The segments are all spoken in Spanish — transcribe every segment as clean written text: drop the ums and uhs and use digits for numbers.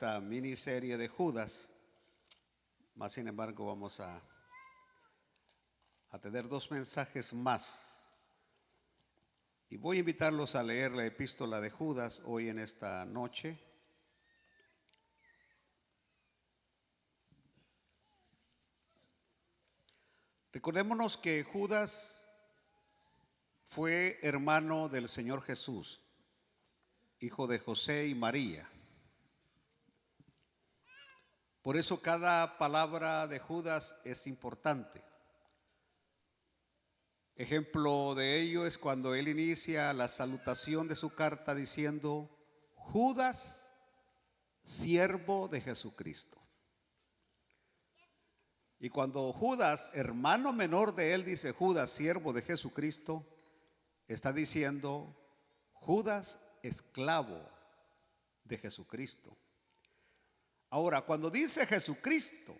esta miniserie de Judas, más sin embargo vamos a tener dos mensajes más. Y voy a invitarlos a leer la epístola de Judas hoy en esta noche. Recordémonos que Judas fue hermano del Señor Jesús, hijo de José y María. Por eso cada palabra de Judas es importante. Ejemplo de ello es cuando él inicia la salutación de su carta diciendo: Judas, siervo de Jesucristo. Y cuando Judas, hermano menor de él, dice Judas, siervo de Jesucristo, está diciendo Judas, esclavo de Jesucristo. Ahora, cuando dice Jesucristo,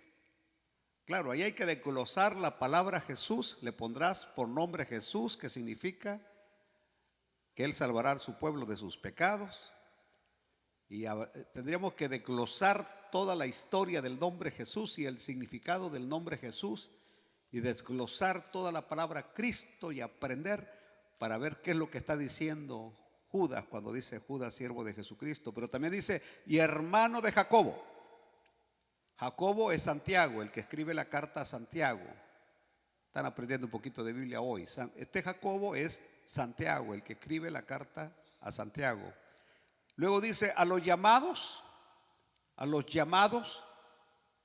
claro, ahí hay que desglosar la palabra Jesús. Le pondrás por nombre Jesús, que significa que Él salvará a su pueblo de sus pecados. Y tendríamos que desglosar toda la historia del nombre Jesús y el significado del nombre Jesús, y desglosar toda la palabra Cristo y aprender para ver qué es lo que está diciendo Judas cuando dice Judas, siervo de Jesucristo. Pero también dice, y hermano de Jacobo. Jacobo es Santiago, el que escribe la carta a Santiago. Están aprendiendo un poquito de Biblia hoy. Este Jacobo es Santiago, el que escribe la carta a Santiago. Luego dice, a los llamados,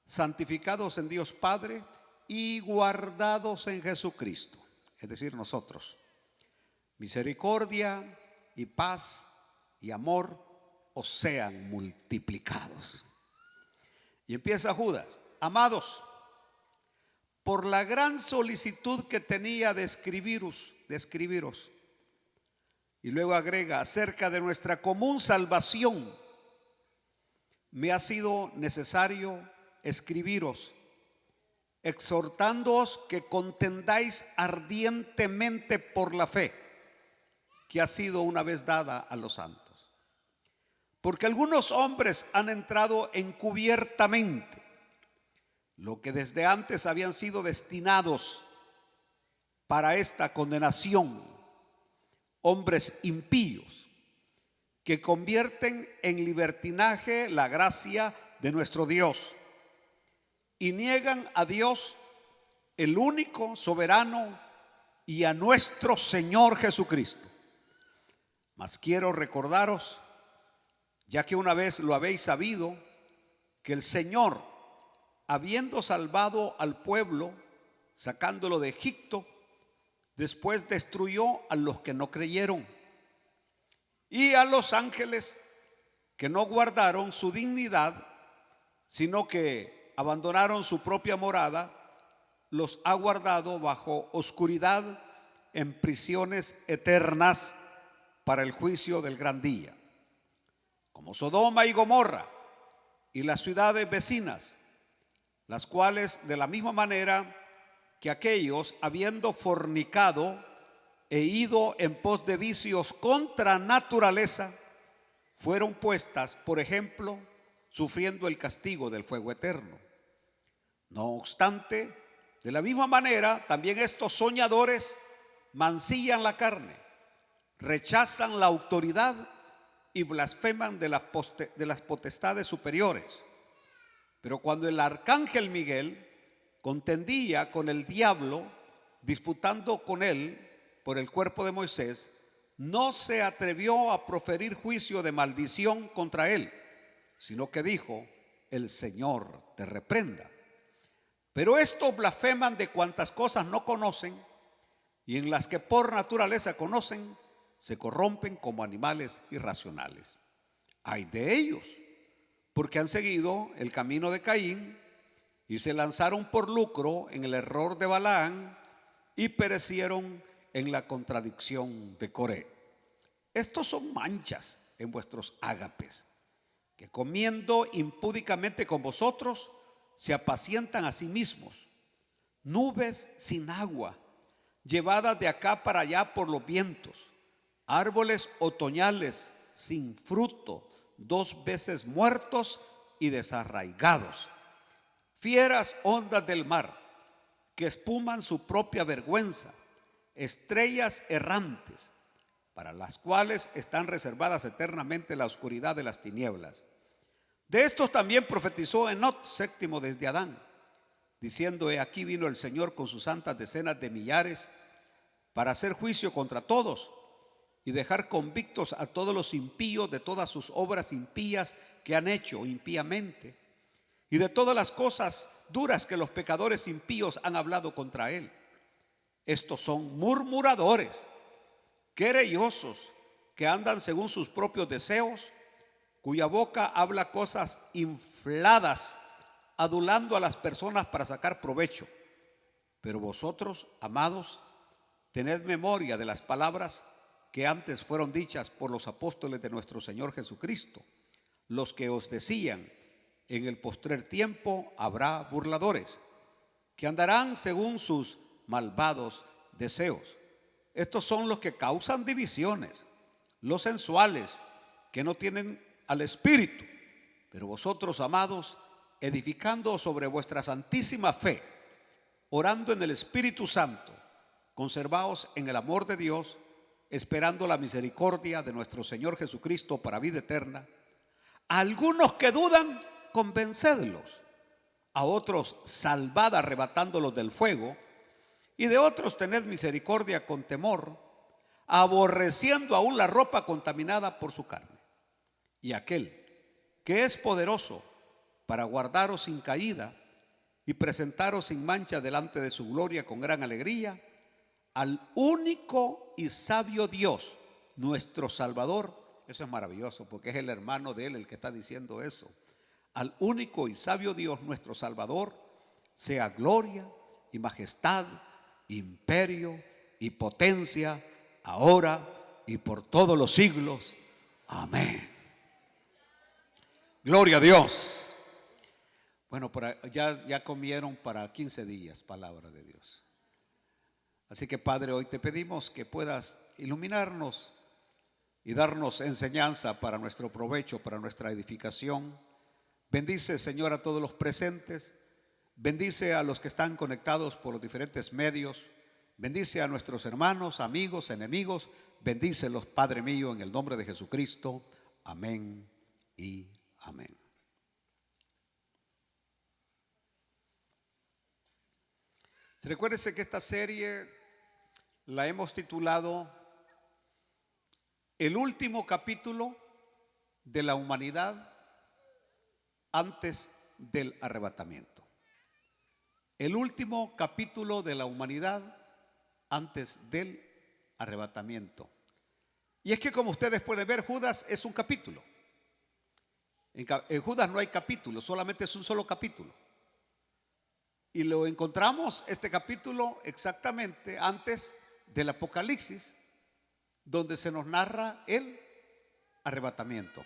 santificados en Dios Padre y guardados en Jesucristo, es decir, nosotros. Misericordia y paz y amor os sean multiplicados. Y empieza Judas, amados, por la gran solicitud que tenía de escribiros. Y luego agrega, acerca de nuestra común salvación, me ha sido necesario escribiros, exhortándoos que contendáis ardientemente por la fe que ha sido una vez dada a los santos. Porque algunos hombres han entrado encubiertamente, lo que desde antes habían sido destinados para esta condenación, hombres impíos que convierten en libertinaje la gracia de nuestro Dios y niegan a Dios, el único soberano, y a nuestro Señor Jesucristo. Mas quiero recordaros, ya que una vez lo habéis sabido, que el Señor, habiendo salvado al pueblo, sacándolo de Egipto, después destruyó a los que no creyeron y a los ángeles que no guardaron su dignidad, sino que abandonaron su propia morada, los ha guardado bajo oscuridad en prisiones eternas para el juicio del gran día. Como Sodoma y Gomorra y las ciudades vecinas, las cuales de la misma manera que aquellos, habiendo fornicado e ido en pos de vicios contra naturaleza, fueron puestas, por ejemplo, sufriendo el castigo del fuego eterno. No obstante, de la misma manera, también estos soñadores mancillan la carne, rechazan la autoridad y blasfeman de las potestades superiores. Pero cuando el arcángel Miguel contendía con el diablo, disputando con él por el cuerpo de Moisés, no se atrevió a proferir juicio de maldición contra él, sino que dijo, el Señor te reprenda. Pero estos blasfeman de cuantas cosas no conocen, y en las que por naturaleza conocen, se corrompen como animales irracionales. Ay de ellos, porque han seguido el camino de Caín y se lanzaron por lucro en el error de Balaán y perecieron en la contradicción de Coré. Estos son manchas en vuestros ágapes, que comiendo impúdicamente con vosotros se apacientan a sí mismos, nubes sin agua, llevadas de acá para allá por los vientos, árboles otoñales sin fruto, 2 veces muertos y desarraigados, fieras ondas del mar que espuman su propia vergüenza, estrellas errantes, para las cuales están reservadas eternamente la oscuridad de las tinieblas. De estos también profetizó Enoc, séptimo desde Adán, diciendo: he aquí vino el Señor con sus santas decenas de millares para hacer juicio contra todos y dejar convictos a todos los impíos de todas sus obras impías que han hecho impíamente, y de todas las cosas duras que los pecadores impíos han hablado contra él. Estos son murmuradores, querellosos, que andan según sus propios deseos, cuya boca habla cosas infladas, adulando a las personas para sacar provecho. Pero vosotros, amados, tened memoria de las palabras que antes fueron dichas por los apóstoles de nuestro Señor Jesucristo, los que os decían: en el postrer tiempo habrá burladores, que andarán según sus malvados deseos. Estos son los que causan divisiones, los sensuales, que no tienen al Espíritu. Pero vosotros, amados, edificando sobre vuestra santísima fe, orando en el Espíritu Santo, conservaos en el amor de Dios, esperando la misericordia de nuestro Señor Jesucristo para vida eterna. A algunos que dudan, convencedlos; a otros salvad arrebatándolos del fuego; y de otros tened misericordia con temor, aborreciendo aún la ropa contaminada por su carne. Y aquel que es poderoso para guardaros sin caída y presentaros sin mancha delante de su gloria con gran alegría, al único y sabio Dios, nuestro Salvador. Eso es maravilloso, porque es el hermano de él el que está diciendo eso. Al único y sabio Dios, nuestro Salvador, sea gloria y majestad, imperio y potencia, ahora y por todos los siglos. Amén. Gloria a Dios. Bueno, ya comieron para 15 días palabra de Dios. Así que, Padre, hoy te pedimos que puedas iluminarnos y darnos enseñanza para nuestro provecho, para nuestra edificación. Bendice, Señor, a todos los presentes. Bendice a los que están conectados por los diferentes medios. Bendice a nuestros hermanos, amigos, enemigos. Bendícelos, Padre mío, en el nombre de Jesucristo. Amén y amén. Recuérdese que esta serie la hemos titulado El último capítulo de la humanidad antes del arrebatamiento. El último capítulo de la humanidad antes del arrebatamiento. Y es que, como ustedes pueden ver, Judas es un capítulo. En Judas no hay capítulo, solamente es un solo capítulo. Y lo encontramos, este capítulo, exactamente antes del Apocalipsis, donde se nos narra el arrebatamiento.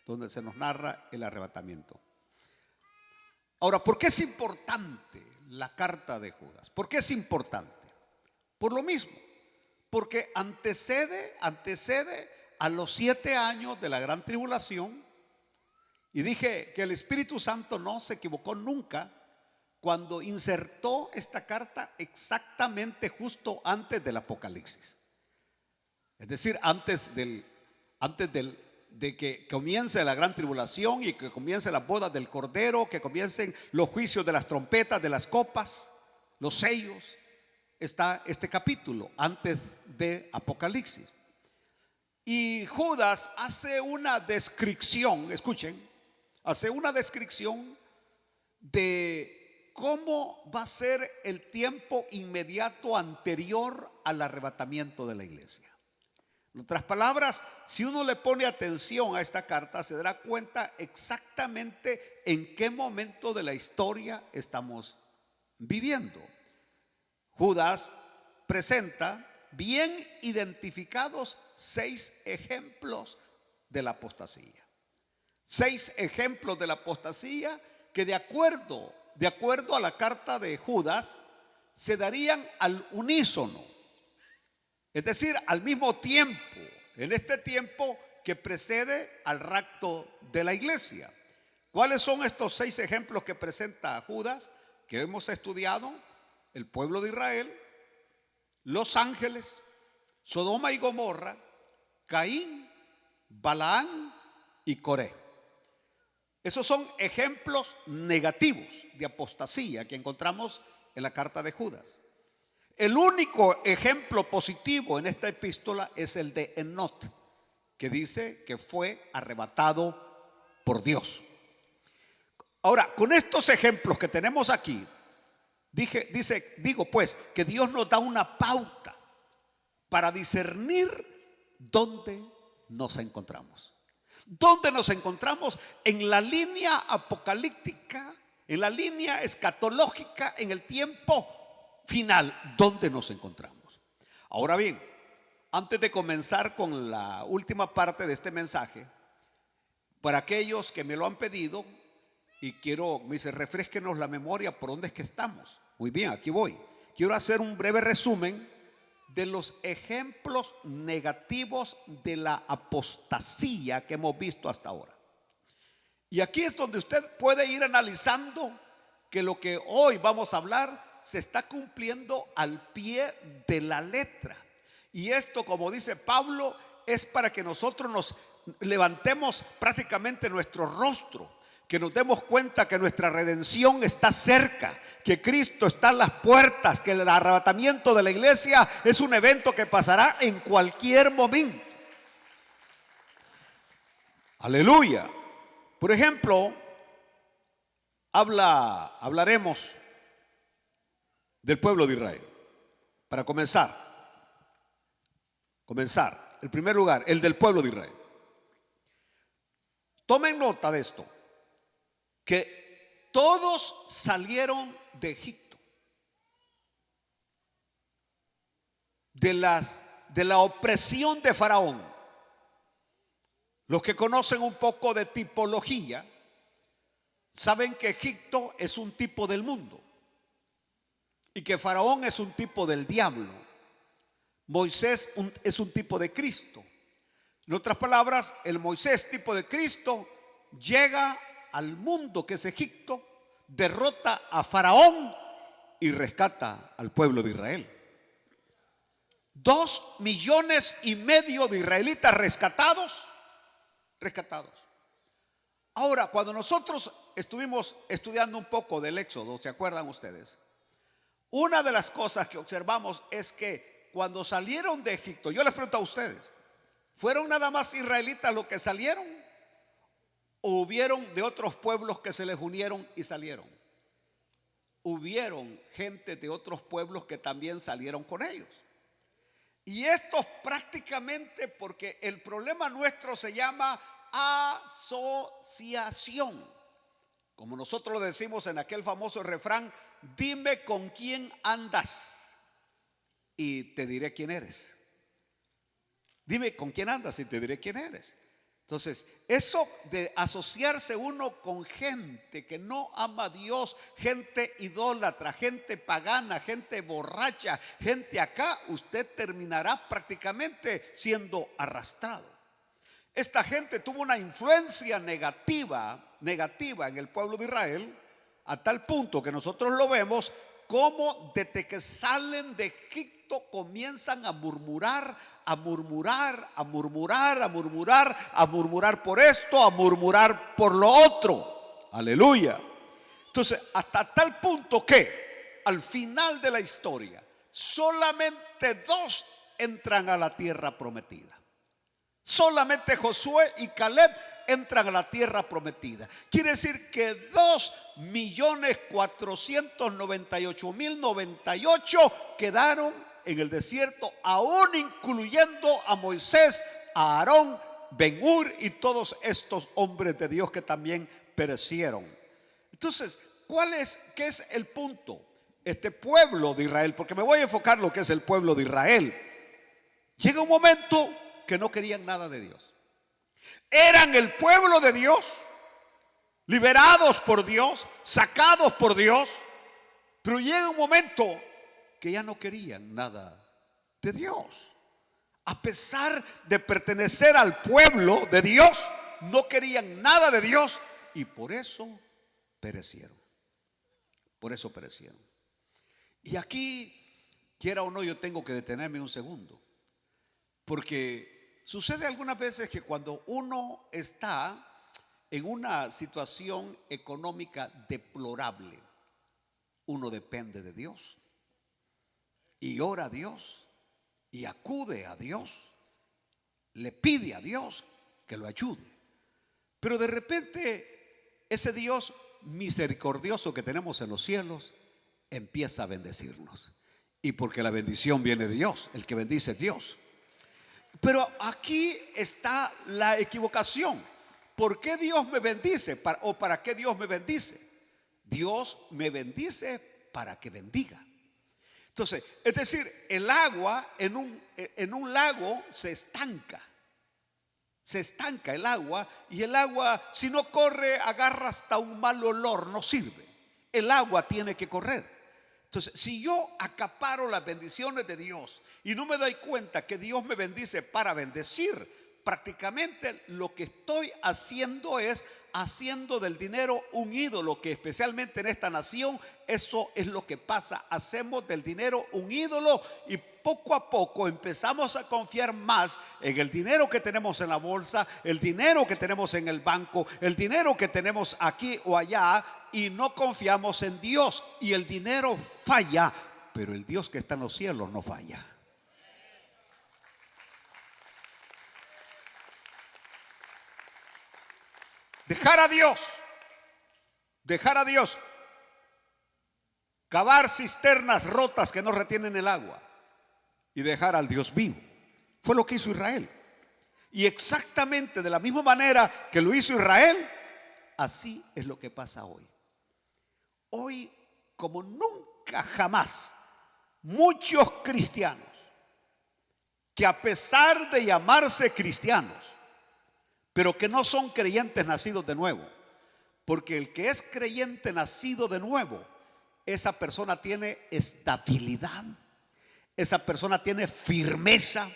Donde se nos narra el arrebatamiento. Ahora, ¿por qué es importante la carta de Judas? ¿Por qué es importante? Por lo mismo, porque antecede a los 7 años de la gran tribulación. Y dije que el Espíritu Santo no se equivocó nunca cuando insertó esta carta exactamente justo antes del Apocalipsis. Es decir, antes de que comience la gran tribulación y que comience las bodas del Cordero, que comiencen los juicios de las trompetas, de las copas, los sellos, está este capítulo antes de Apocalipsis. Y Judas hace una descripción, escuchen, hace una descripción de cómo va a ser el tiempo inmediato anterior al arrebatamiento de la iglesia. En otras palabras, si uno le pone atención a esta carta, se dará cuenta exactamente en qué momento de la historia estamos viviendo. Judas presenta bien identificados 6 ejemplos de la apostasía. 6 ejemplos de la apostasía que de acuerdo a la carta de Judas se darían al unísono. Es decir, al mismo tiempo, en este tiempo que precede al rapto de la iglesia. ¿Cuáles son estos 6 ejemplos que presenta Judas que hemos estudiado? El pueblo de Israel, los ángeles, Sodoma y Gomorra, Caín, Balaán y Coré. Esos son ejemplos negativos de apostasía que encontramos en la carta de Judas. El único ejemplo positivo en esta epístola es el de Enoc, que dice que fue arrebatado por Dios. Ahora, con estos ejemplos que tenemos aquí, digo pues que Dios nos da una pauta para discernir dónde nos encontramos. ¿Dónde nos encontramos? En la línea apocalíptica, en la línea escatológica, en el tiempo final. ¿Dónde nos encontramos? Ahora bien, antes de comenzar con la última parte de este mensaje, para aquellos que me lo han pedido, y me dice, refrésquenos la memoria por dónde es que estamos. Muy bien, aquí voy. Quiero hacer un breve resumen de los ejemplos negativos de la apostasía que hemos visto hasta ahora. Y aquí es donde usted puede ir analizando que lo que hoy vamos a hablar se está cumpliendo al pie de la letra. Y esto, como dice Pablo, es para que nosotros nos levantemos prácticamente nuestro rostro, que nos demos cuenta que nuestra redención está cerca, que Cristo está en las puertas, que el arrebatamiento de la iglesia es un evento que pasará en cualquier momento. Aleluya. Por ejemplo, hablaremos del pueblo de Israel. Para comenzar, en primer lugar, el del pueblo de Israel. Tomen nota de esto, que todos salieron de Egipto, de la opresión de Faraón. Los que conocen un poco de tipología saben que Egipto es un tipo del mundo y que Faraón es un tipo del diablo. Moisés es un tipo de Cristo. En otras palabras, el Moisés tipo de Cristo llega al mundo que es Egipto, derrota a Faraón y rescata al pueblo de Israel. 2,5 millones de israelitas rescatados. Ahora, cuando nosotros estuvimos estudiando un poco del Éxodo, ¿se acuerdan ustedes? Una de las cosas que observamos es que cuando salieron de Egipto, yo les pregunto a ustedes, ¿fueron nada más israelitas los que salieron? ¿O hubieron de otros pueblos que se les unieron y salieron? Hubieron gente de otros pueblos que también salieron con ellos. Y esto prácticamente porque el problema nuestro se llama asociación. Como nosotros lo decimos en aquel famoso refrán, dime con quién andas y te diré quién eres. Dime con quién andas y te diré quién eres. Entonces, eso de asociarse uno con gente que no ama a Dios, gente idólatra, gente pagana, gente borracha, gente acá, usted terminará prácticamente siendo arrastrado. Esta gente tuvo una influencia negativa en el pueblo de Israel, a tal punto que nosotros lo vemos como desde que salen de Egipto comienzan a murmurar por esto, a murmurar por lo otro. Aleluya. Entonces, hasta tal punto que al final de la historia solamente 2 entran a la tierra prometida. Solamente Josué y Caleb entran a la tierra prometida. Quiere decir que 2,498,098 quedaron en el desierto, aún incluyendo a Moisés, a Aarón, Ben-Hur y todos estos hombres de Dios que también perecieron. Entonces, ¿qué es el punto? Este pueblo de Israel, porque me voy a enfocar en lo que es el pueblo de Israel. Llega un momento que no querían nada de Dios. Eran el pueblo de Dios, liberados por Dios, sacados por Dios, pero llega un momento que ya no querían nada de Dios. A pesar de pertenecer al pueblo de Dios, no querían nada de Dios y por eso perecieron. Por eso perecieron. Y aquí, quiera o no, yo tengo que detenerme un segundo, porque sucede algunas veces que cuando uno está en una situación económica deplorable, uno depende de Dios y ora a Dios y acude a Dios, le pide a Dios que lo ayude. Pero de repente ese Dios misericordioso que tenemos en los cielos empieza a bendecirnos. Y porque la bendición viene de Dios, el que bendice es Dios. Pero aquí está la equivocación. ¿Por qué Dios me bendice? ¿O para qué Dios me bendice? Dios me bendice para que bendiga. Entonces, es decir, el agua en un lago se estanca. Se estanca el agua, y el agua, si no corre, agarra hasta un mal olor, no sirve. El agua tiene que correr. Entonces, si yo acaparo las bendiciones de Dios y no me doy cuenta que Dios me bendice para bendecir, prácticamente lo que estoy haciendo es haciendo del dinero un ídolo, que especialmente en esta nación eso es lo que pasa. Hacemos del dinero un ídolo y poco a poco empezamos a confiar más en el dinero que tenemos en la bolsa, el dinero que tenemos en el banco, el dinero que tenemos aquí o allá, y no confiamos en Dios. Y el dinero falla, pero el Dios que está en los cielos no falla. Dejar a Dios, cavar cisternas rotas que no retienen el agua y dejar al Dios vivo. Fue lo que hizo Israel. Y exactamente de la misma manera que lo hizo Israel, así es lo que pasa hoy. Hoy, como nunca jamás, muchos cristianos que a pesar de llamarse cristianos, pero que no son creyentes nacidos de nuevo, porque el que es creyente nacido de nuevo, esa persona tiene estabilidad, esa persona tiene firmeza,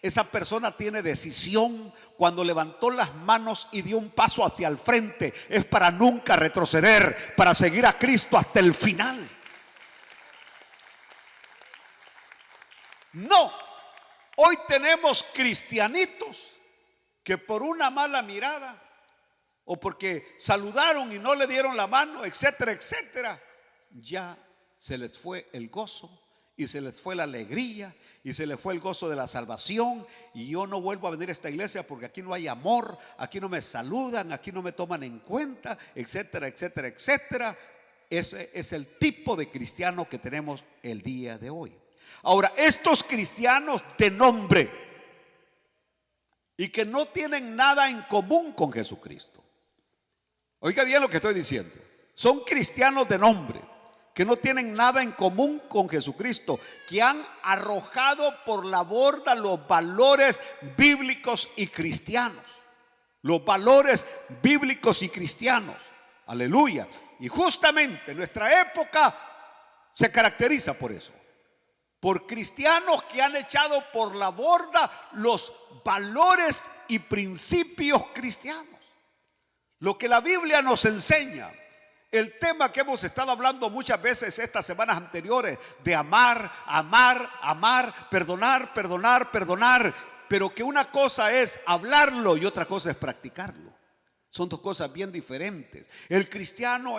esa persona tiene decisión. Cuando levantó las manos y dio un paso hacia el frente, es para nunca retroceder, para seguir a Cristo hasta el final. No, hoy tenemos cristianitos que por una mala mirada o porque saludaron y no le dieron la mano, etcétera, etcétera, ya se les fue el gozo y se les fue la alegría y se les fue el gozo de la salvación. Y yo no vuelvo a venir a esta iglesia porque aquí no hay amor, aquí no me saludan, aquí no me toman en cuenta, etcétera, etcétera, etcétera. Ese es el tipo de cristiano que tenemos el día de hoy. Ahora, estos cristianos de nombre y que no tienen nada en común con Jesucristo. Oiga bien lo que estoy diciendo. Son cristianos de nombre, que no tienen nada en común con Jesucristo, que han arrojado por la borda los valores bíblicos y cristianos. Los valores bíblicos y cristianos. Aleluya. Y justamente nuestra época se caracteriza por eso. Por cristianos que han echado por la borda los valores y principios cristianos. Lo que la Biblia nos enseña. El tema que hemos estado hablando muchas veces estas semanas anteriores, de amar, amar, amar, perdonar, perdonar, perdonar. Pero que una cosa es hablarlo y otra cosa es practicarlo. Son dos cosas bien diferentes. El cristiano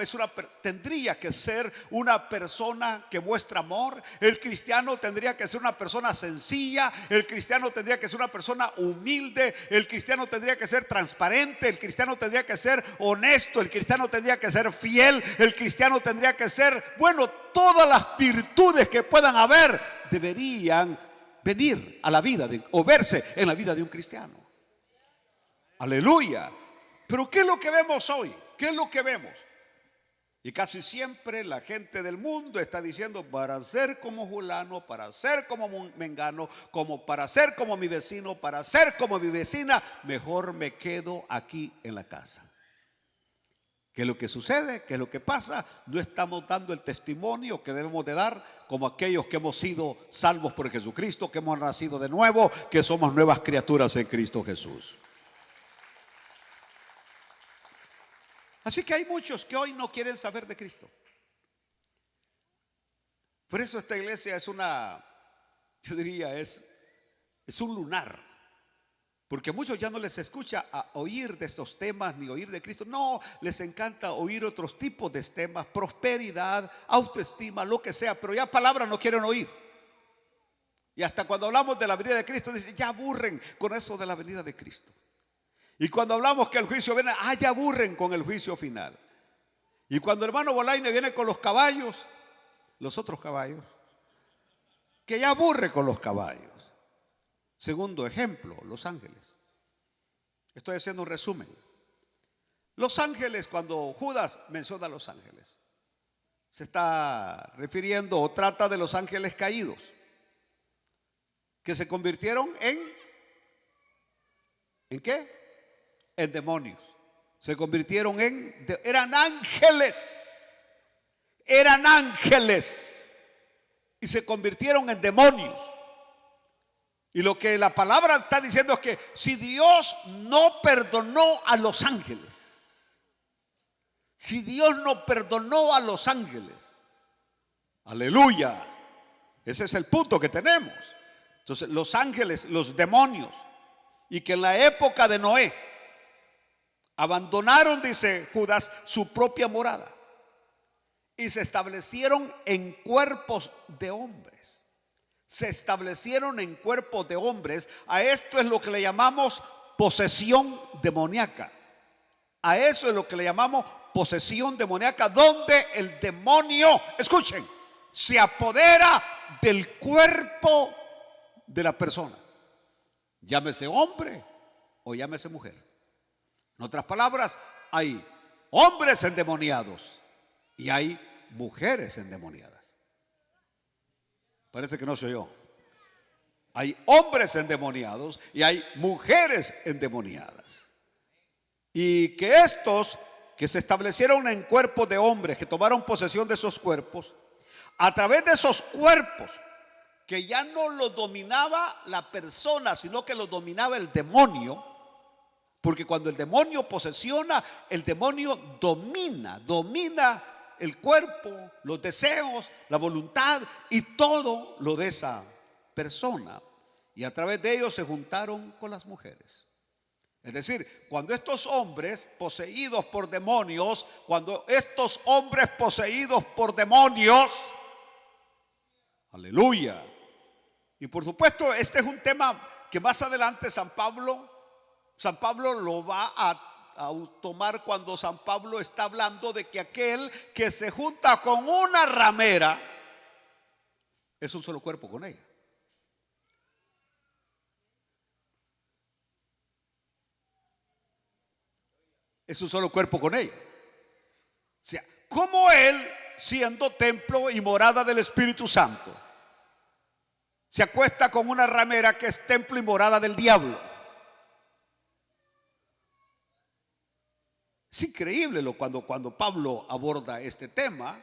tendría que ser una persona que muestra amor. El cristiano tendría que ser una persona sencilla. El cristiano tendría que ser una persona humilde. El cristiano tendría que ser transparente. El cristiano tendría que ser honesto. El cristiano tendría que ser fiel. El cristiano tendría que ser, bueno, todas las virtudes que puedan haber deberían venir a la vida o verse en la vida de un cristiano. Aleluya. Pero ¿qué es lo que vemos hoy? ¿Qué es lo que vemos? Y casi siempre la gente del mundo está diciendo: para ser como fulano, para ser como mengano, para ser como mi vecino, para ser como mi vecina, mejor me quedo aquí en la casa. ¿Qué es lo que sucede? ¿Qué es lo que pasa? No estamos dando el testimonio que debemos de dar como aquellos que hemos sido salvos por Jesucristo, que hemos nacido de nuevo, que somos nuevas criaturas en Cristo Jesús. Así que hay muchos que hoy no quieren saber de Cristo. Por eso esta iglesia es una, yo diría, es un lunar. Porque a muchos ya no les escucha a oír de estos temas ni oír de Cristo. No, les encanta oír otros tipos de temas, prosperidad, autoestima, lo que sea, pero ya palabras no quieren oír. Y hasta cuando hablamos de la venida de Cristo, dicen, ya aburren con eso de la venida de Cristo. Y cuando hablamos que el juicio viene, ya aburren con el juicio final. Y cuando el hermano Bolaine viene con los caballos, los otros caballos, que ya aburre con los caballos. Segundo ejemplo, los ángeles. Estoy haciendo un resumen. Los ángeles, cuando Judas menciona a los ángeles, se está refiriendo o trata de los ángeles caídos, que se convirtieron ¿en qué? En demonios. Se convirtieron eran ángeles y se convirtieron en demonios. Y lo que la palabra está diciendo es que si Dios no perdonó a los ángeles, aleluya, ese es el punto que tenemos. Entonces los ángeles, los demonios, y que en la época de Noé abandonaron, dice Judas, su propia morada y se establecieron en cuerpos de hombres. Se establecieron en cuerpos de hombres. A esto es lo que le llamamos posesión demoníaca. A eso es lo que le llamamos posesión demoníaca, donde el demonio, escuchen, se apodera del cuerpo de la persona, llámese hombre o llámese mujer. En otras palabras, hay hombres endemoniados y hay mujeres endemoniadas. Parece que no soy yo. Hay hombres endemoniados y hay mujeres endemoniadas. Y que estos que se establecieron en cuerpos de hombres, que tomaron posesión de esos cuerpos, a través de esos cuerpos, que ya no los dominaba la persona, sino que los dominaba el demonio. Porque cuando el demonio posesiona, el demonio domina el cuerpo, los deseos, la voluntad y todo lo de esa persona. Y a través de ellos se juntaron con las mujeres. Es decir, cuando estos hombres poseídos por demonios, aleluya. Y por supuesto, este es un tema que más adelante San Pablo lo va a tomar cuando San Pablo está hablando de que aquel que se junta con una ramera es un solo cuerpo con ella. Es un solo cuerpo con ella. O sea, como él, siendo templo y morada del Espíritu Santo, se acuesta con una ramera que es templo y morada del diablo. Es increíble cuando Pablo aborda este tema.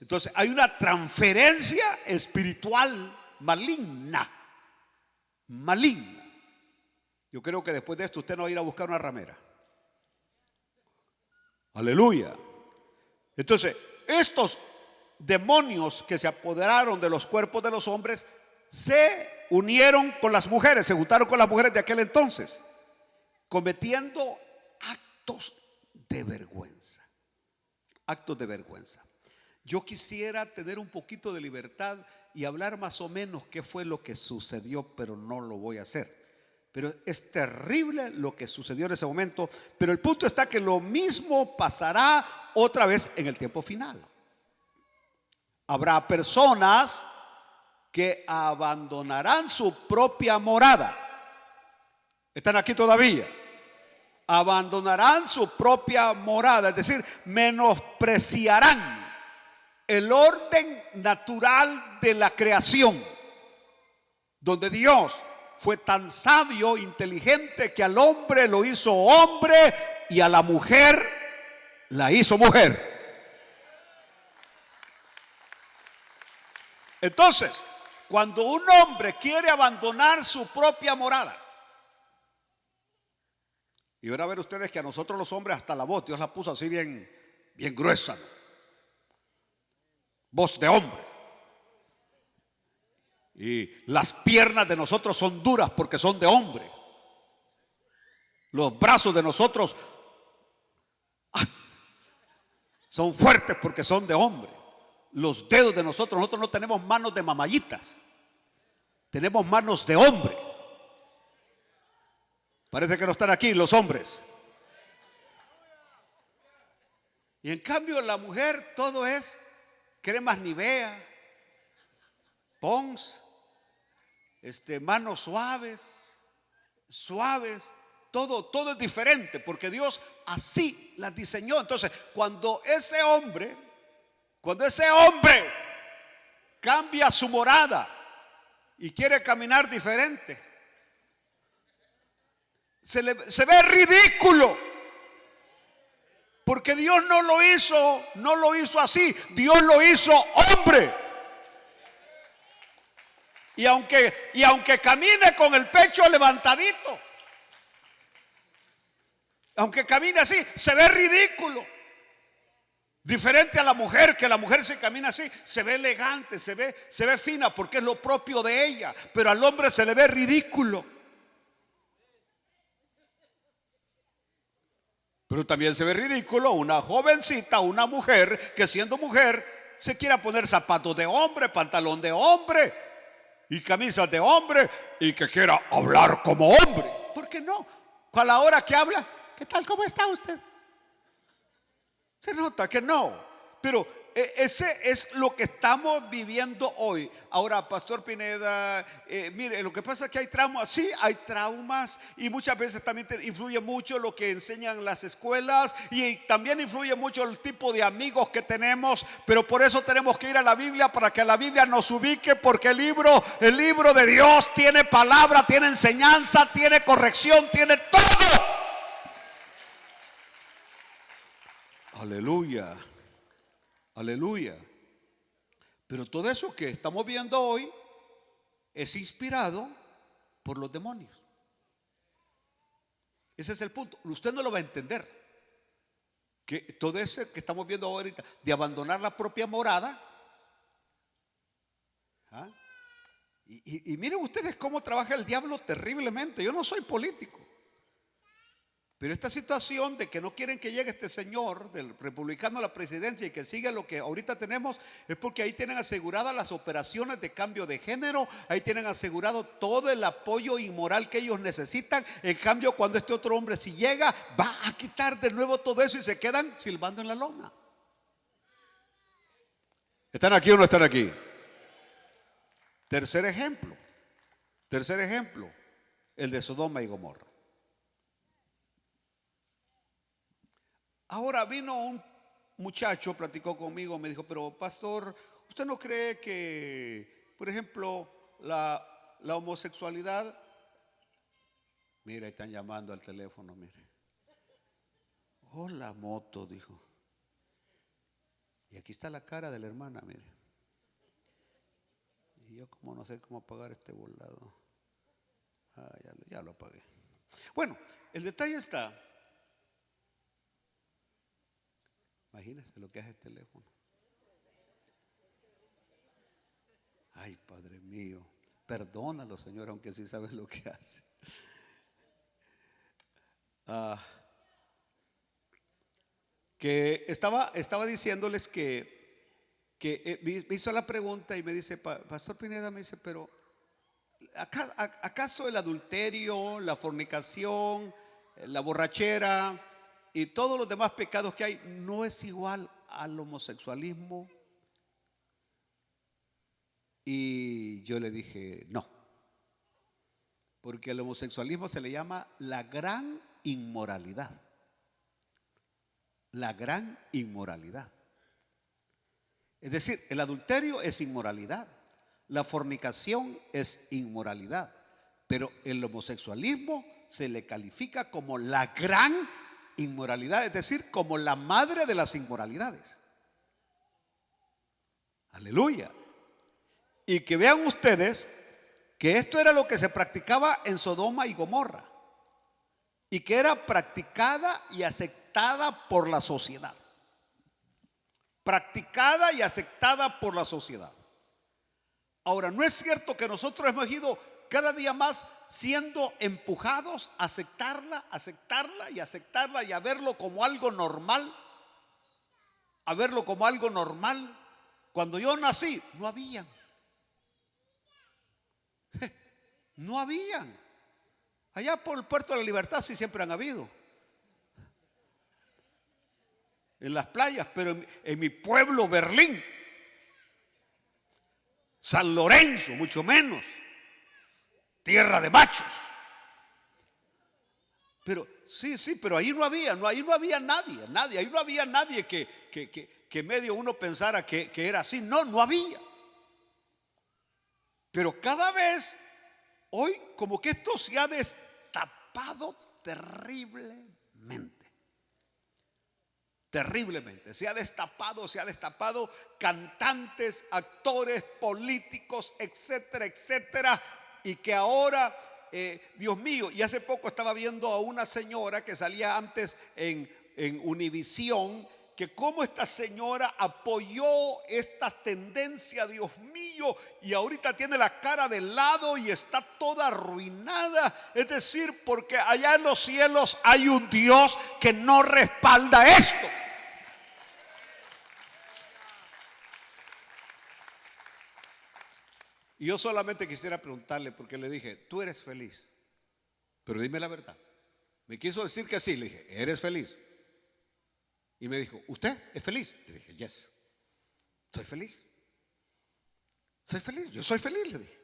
Entonces hay una transferencia espiritual maligna. Yo creo que después de esto usted no va a ir a buscar una ramera. Aleluya. Entonces estos demonios que se apoderaron de los cuerpos de los hombres se unieron con las mujeres, se juntaron con las mujeres de aquel entonces, cometiendo actos de vergüenza. Yo quisiera tener un poquito de libertad y hablar más o menos qué fue lo que sucedió, pero no lo voy a hacer. Pero es terrible lo que sucedió en ese momento. Pero el punto está que lo mismo pasará otra vez en el tiempo final. Habrá personas que abandonarán su propia morada. ¿Están aquí todavía? Abandonarán su propia morada, es decir, menospreciarán el orden natural de la creación, donde Dios fue tan sabio, inteligente, que al hombre lo hizo hombre y a la mujer la hizo mujer. Entonces, cuando un hombre quiere abandonar su propia morada, Y van a ver ustedes que a nosotros los hombres hasta la voz Dios la puso así bien, bien gruesa, ¿no? Voz de hombre. Y las piernas de nosotros son duras porque son de hombre. Los brazos de nosotros son fuertes porque son de hombre. Los dedos de nosotros no tenemos manos de mamayitas. Tenemos manos de hombre. Parece que no están aquí los hombres. Y en cambio la mujer todo es cremas Nivea, Pons, manos suaves, todo es diferente porque Dios así las diseñó. Entonces, cuando ese hombre cambia su morada y quiere caminar diferente, se ve ridículo, porque Dios no lo hizo así. Dios lo hizo hombre. Y aunque camine con el pecho levantadito, aunque camine así, se ve ridículo. Diferente a la mujer, que la mujer se camina así, se ve elegante, se ve fina porque es lo propio de ella. Pero al hombre se le ve ridículo. Pero también se ve ridículo una jovencita, una mujer que siendo mujer se quiera poner zapatos de hombre, pantalón de hombre y camisas de hombre y que quiera hablar como hombre. ¿Por qué no? A la hora que habla, ¿qué tal? ¿Cómo está usted? Se nota que no. Pero ese es lo que estamos viviendo hoy. Ahora, Pastor Pineda, mire, lo que pasa es que hay traumas. Sí, hay traumas. Y muchas veces también influye mucho lo que enseñan las escuelas. Y también influye mucho el tipo de amigos que tenemos. Pero por eso tenemos que ir a la Biblia, para que la Biblia nos ubique. Porque el libro de Dios tiene palabra, tiene enseñanza, tiene corrección, tiene todo. Aleluya. Aleluya. Pero todo eso que estamos viendo hoy es inspirado por los demonios. Ese es el punto. Usted no lo va a entender. Que todo eso que estamos viendo ahorita, de abandonar la propia morada. ¿Ah? Y miren ustedes cómo trabaja el diablo terriblemente. Yo no soy político. Pero esta situación de que no quieren que llegue este señor del republicano a la presidencia y que siga lo que ahorita tenemos, es porque ahí tienen aseguradas las operaciones de cambio de género, ahí tienen asegurado todo el apoyo inmoral que ellos necesitan. En cambio, cuando este otro hombre si llega, va a quitar de nuevo todo eso y se quedan silbando en la lona. ¿Están aquí o no están aquí? Tercer ejemplo, el de Sodoma y Gomorra. Ahora vino un muchacho, platicó conmigo, me dijo, pero pastor, ¿usted no cree que, por ejemplo, la homosexualidad? Mira, están llamando al teléfono, mire. Hola, moto, dijo. Y aquí está la cara de la hermana, mire. Y yo como no sé cómo apagar este volado. Ya lo apagué. Bueno, el detalle está. Imagínense lo que hace el teléfono. Ay, Padre mío, perdónalo, Señor, aunque sí sabes lo que hace. Que estaba diciéndoles que me hizo la pregunta y me dice, Pastor Pineda, me dice, pero ¿acaso el adulterio, la fornicación, la borrachera y todos los demás pecados que hay no es igual al homosexualismo? Y yo le dije no, porque al homosexualismo se le llama la gran inmoralidad. La gran inmoralidad. Es decir, el adulterio es inmoralidad, la fornicación es inmoralidad, pero el homosexualismo se le califica como la gran inmoralidad, es decir, como la madre de las inmoralidades. Aleluya. Y que vean ustedes que esto era lo que se practicaba en Sodoma y Gomorra. y que era practicada y aceptada por la sociedad. Practicada y aceptada por la sociedad. Ahora, ¿no es cierto que nosotros hemos ido cada día más siendo empujados a aceptarla, aceptarla y aceptarla y a verlo como algo normal? A verlo como algo normal. Cuando yo nací, no habían. No habían. Allá por el Puerto de la Libertad sí siempre han habido. En las playas, pero en mi pueblo, Berlín, San Lorenzo, mucho menos. Tierra de machos. Pero sí, pero ahí no había nadie, ahí no había nadie que medio uno pensara que era así. No había. Pero cada vez, hoy como que esto se ha destapado terriblemente. Terriblemente. Se ha destapado cantantes, actores, políticos, etcétera, etcétera. Y que ahora, Dios mío, y hace poco estaba viendo a una señora que salía antes en Univisión, que cómo esta señora apoyó esta tendencia, Dios mío, y ahorita tiene la cara de lado y está toda arruinada. Es decir, porque allá en los cielos hay un Dios que no respalda esto. Y yo solamente quisiera preguntarle, porque le dije, tú eres feliz, pero dime la verdad. Me quiso decir que sí, le dije, ¿eres feliz? Y me dijo, ¿usted es feliz? Le dije, yes, soy feliz. Soy feliz, yo soy feliz, le dije.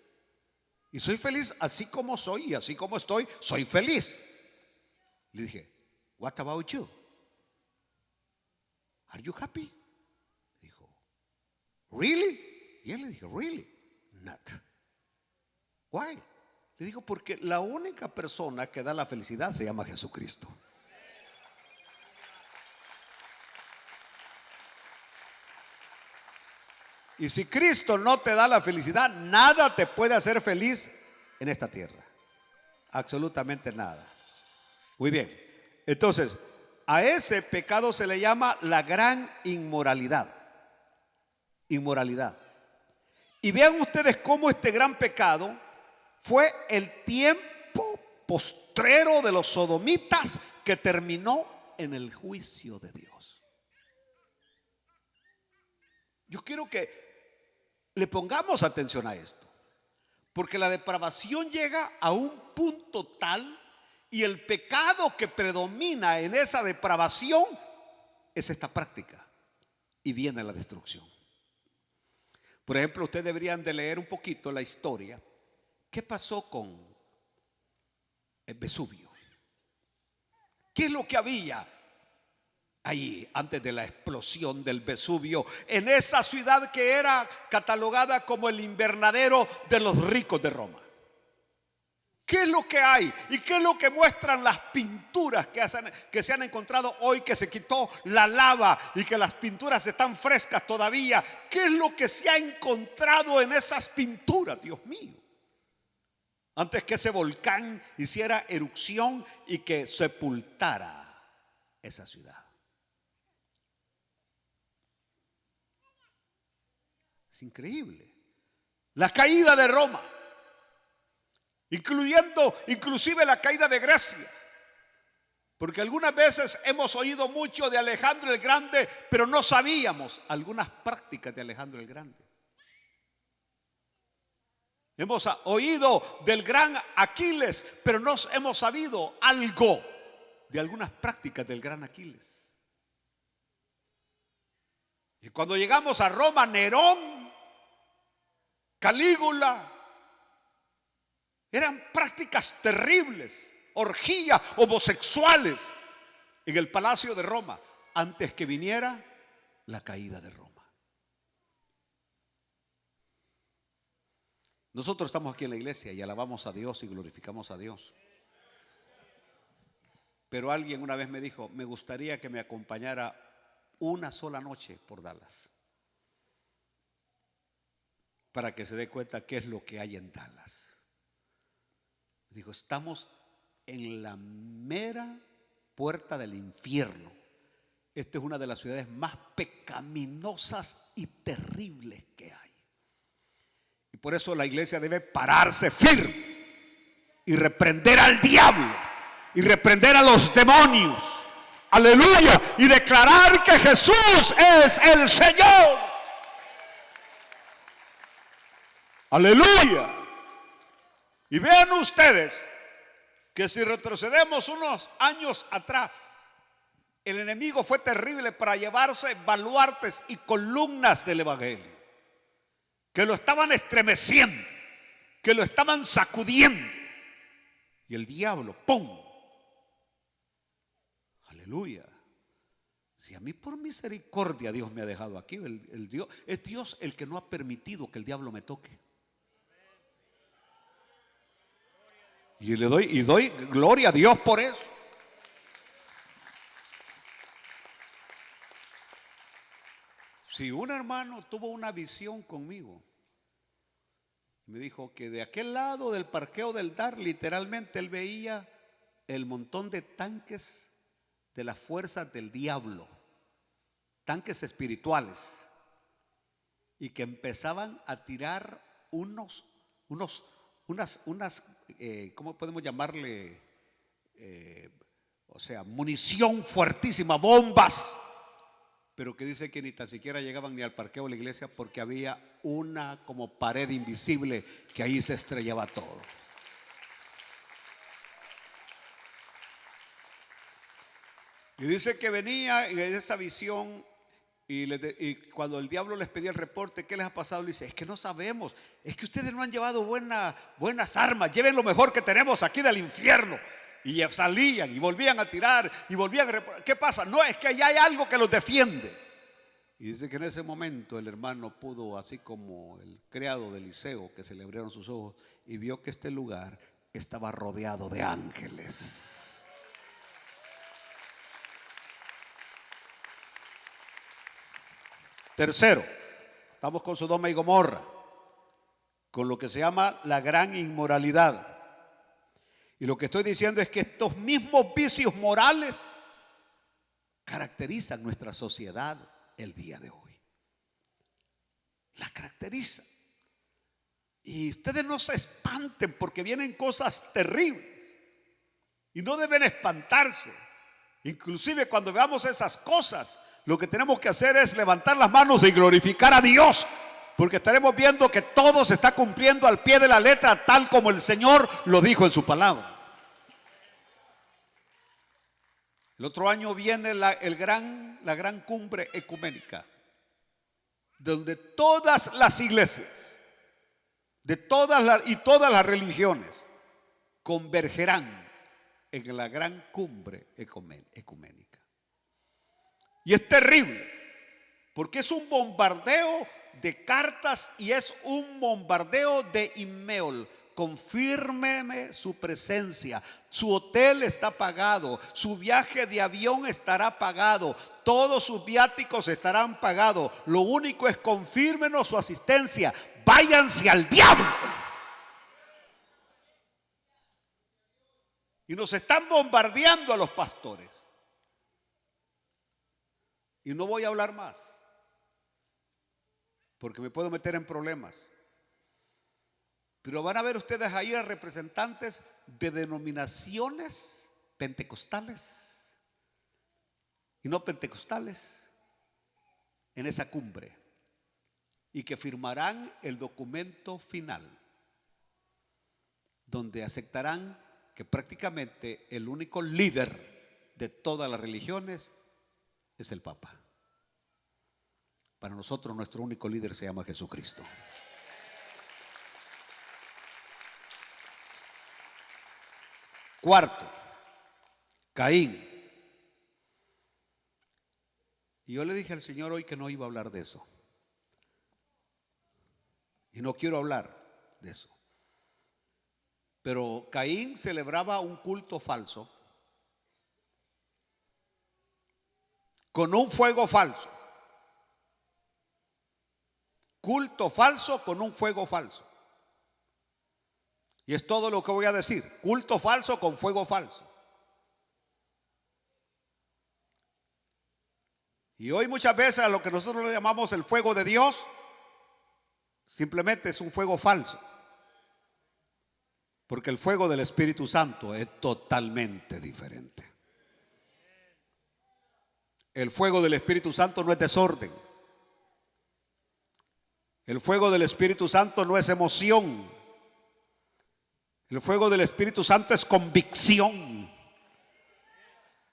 Y soy feliz así como soy y así como estoy, soy feliz. Le dije, what about you? Are you happy? Dijo, really? Y él le dije, really? Not. Why? Le digo, porque la única persona que da la felicidad se llama Jesucristo. Y si Cristo no te da la felicidad, nada te puede hacer feliz en esta tierra. Absolutamente nada. Muy bien. Entonces, a ese pecado se le llama la gran inmoralidad. Inmoralidad. Y vean ustedes cómo este gran pecado fue el tiempo postrero de los sodomitas que terminó en el juicio de Dios. Yo quiero que le pongamos atención a esto, porque la depravación llega a un punto tal y el pecado que predomina en esa depravación es esta práctica y viene la destrucción. Por ejemplo, ustedes deberían de leer un poquito la historia. ¿Qué pasó con el Vesubio? ¿Qué es lo que había ahí antes de la explosión del Vesubio en esa ciudad que era catalogada como el invernadero de los ricos de Roma? ¿Qué es lo que hay? ¿Y qué es lo que muestran las pinturas que se han encontrado hoy, que se quitó la lava y que las pinturas están frescas todavía? ¿Qué es lo que se ha encontrado en esas pinturas, Dios mío? Antes que ese volcán hiciera erupción y que sepultara esa ciudad. Es increíble. La caída de Roma, inclusive la caída de Grecia. Porque algunas veces hemos oído mucho de Alejandro el Grande, pero no sabíamos algunas prácticas de Alejandro el Grande. Hemos oído del gran Aquiles, pero no hemos sabido algo de algunas prácticas del gran Aquiles. Y cuando llegamos a Roma, Nerón, Calígula, eran prácticas terribles, orgías homosexuales en el palacio de Roma, antes que viniera la caída de Roma. Nosotros estamos aquí en la iglesia y alabamos a Dios y glorificamos a Dios. Pero alguien una vez me dijo, me gustaría que me acompañara una sola noche por Dallas, para que se dé cuenta qué es lo que hay en Dallas. Dijo, estamos en la mera puerta del infierno. Esta es una de las ciudades más pecaminosas y terribles que hay. Y por eso la iglesia debe pararse firme y reprender al diablo y reprender a los demonios. Aleluya. Y declarar que Jesús es el Señor. Aleluya. Y vean ustedes que si retrocedemos unos años atrás, el enemigo fue terrible para llevarse baluartes y columnas del evangelio, que lo estaban estremeciendo, que lo estaban sacudiendo. Y el diablo, ¡pum! Aleluya. Si a mí por misericordia Dios me ha dejado aquí, es Dios el que no ha permitido que el diablo me toque. Y doy gloria a Dios por eso. Si un hermano tuvo una visión conmigo, me dijo que de aquel lado del parqueo del Dar, literalmente él veía el montón de tanques de las fuerzas del diablo, tanques espirituales, y que empezaban a tirar unas, ¿cómo podemos llamarle? Munición fuertísima, bombas. Pero que dice que ni tan siquiera llegaban ni al parqueo de la iglesia, porque había una como pared invisible que ahí se estrellaba todo. Y dice que venía en esa visión y cuando el diablo les pedía el reporte, ¿qué les ha pasado? Le dice, es que no sabemos, es que ustedes no han llevado buenas armas, lleven lo mejor que tenemos aquí del infierno. Y salían y volvían a tirar y volvían a reportar. ¿Qué pasa? No, es que allá hay algo que los defiende. Y dice que en ese momento el hermano pudo, así como el criado de Eliseo, que se le abrieron sus ojos y vio que este lugar estaba rodeado de ángeles. Tercero, estamos con Sodoma y Gomorra, con lo que se llama la gran inmoralidad. Y lo que estoy diciendo es que estos mismos vicios morales caracterizan nuestra sociedad el día de hoy. La caracterizan. Y ustedes no se espanten porque vienen cosas terribles. Y no deben espantarse. Inclusive cuando veamos esas cosas, lo que tenemos que hacer es levantar las manos y glorificar a Dios. Porque estaremos viendo que todo se está cumpliendo al pie de la letra, tal como el Señor lo dijo en su palabra. El otro año viene la gran cumbre ecuménica, donde todas las iglesias de todas las religiones convergerán en la gran cumbre ecuménica. Y es terrible, porque es un bombardeo de cartas y es un bombardeo de email. Confírmeme su presencia, su hotel está pagado, su viaje de avión estará pagado, todos sus viáticos estarán pagados. Lo único es confírmenos su asistencia. Váyanse al diablo. Y nos están bombardeando a los pastores. Y no voy a hablar más, porque me puedo meter en problemas. Pero van a ver ustedes ahí a representantes de denominaciones pentecostales y no pentecostales en esa cumbre, y que firmarán el documento final donde aceptarán que prácticamente el único líder de todas las religiones es el Papa. Para nosotros nuestro único líder se llama Jesucristo. Cuarto, Caín. Y yo le dije al Señor hoy que no iba a hablar de eso. Y no quiero hablar de eso. Pero Caín celebraba un culto falso con un fuego falso. Culto falso con un fuego falso. Y es todo lo que voy a decir. Culto falso con fuego falso. Y hoy muchas veces a lo que nosotros le llamamos el fuego de Dios, simplemente es un fuego falso. Porque el fuego del Espíritu Santo es totalmente diferente. El fuego del Espíritu Santo no es desorden. El fuego del Espíritu Santo no es emoción. El fuego del Espíritu Santo es convicción.